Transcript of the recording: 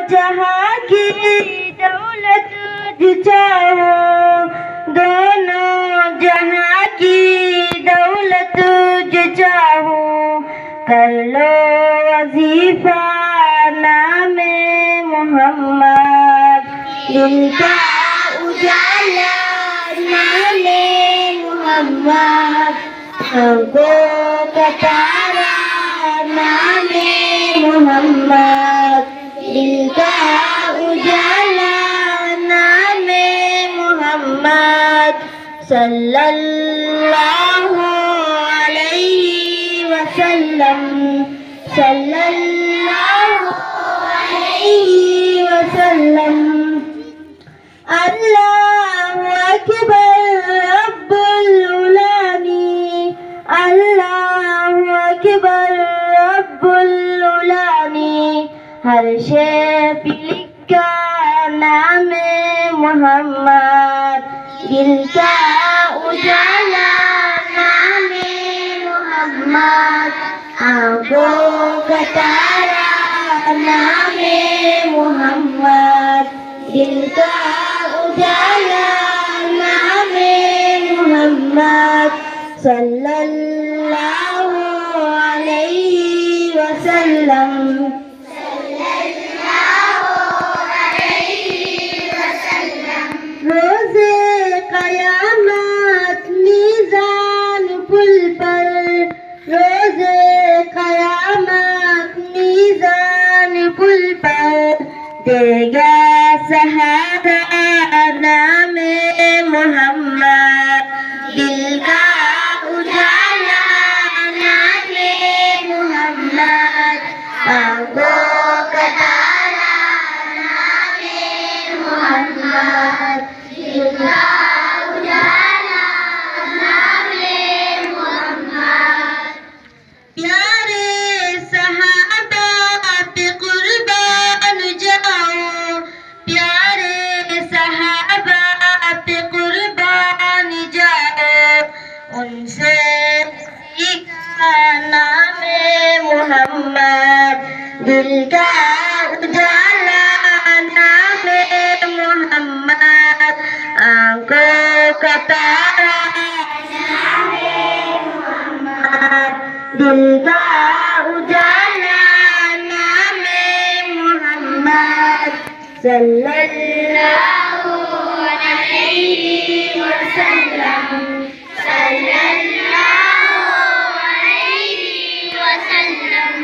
जहाँ की दौलत जो चाहो, दोनों जहाँ की दौलत जो चाहो, कर लो वजीफा नामे मोहम्मद। दिल का उजाला नामे मोहम्मद, आँखों का तारा नामे मोहम्मद। दिल का उजाला नामे मोहम्मद, सल्लल्लाहु अलैहि वसल्लम, सल्लल्लाहु अलैहि वसल्लम। अल्लाहु अकबर रब्बुल उलामी, अल्लाहु अकबर रब्बुल उलामी। हर शे पे लिखा नामे मोहम्मद, दिल का उजाला नामे मोहम्मद, आँखों का तारा नामे मोहम्मद। दिल का उजाला नामे मोहम्मद, सल्लल्लाहु अलैहि वसल्लम, सल्लल्लाहु अलैहि वसल्लम। रोज़े क़यामत मीज़ान पुल पर, रोज़े क़यामत मीज़ान पुल पर, देगा सहारा नामे मोहम्मद। दिल का उजाला नामे मोहम्मद, आँखों का तारा नामे मोहम्मद। दिल का उजाला नामे मोहम्मद। प्यारे सहाबा पे कुर्बान जाओ, प्यारे सहाबा पे कुर्बान जाओ, उनसे सीखा नामे मोहम्मद। दिल का उजाला नामे मोहम्मद, आँखों का तारा नामे मोहम्मद। दिल का उजाला नामे मोहम्मद, सल्लल्लाहु अलैहि वसल्लम, सल्लल्लाहु अलैहि वसल्लम।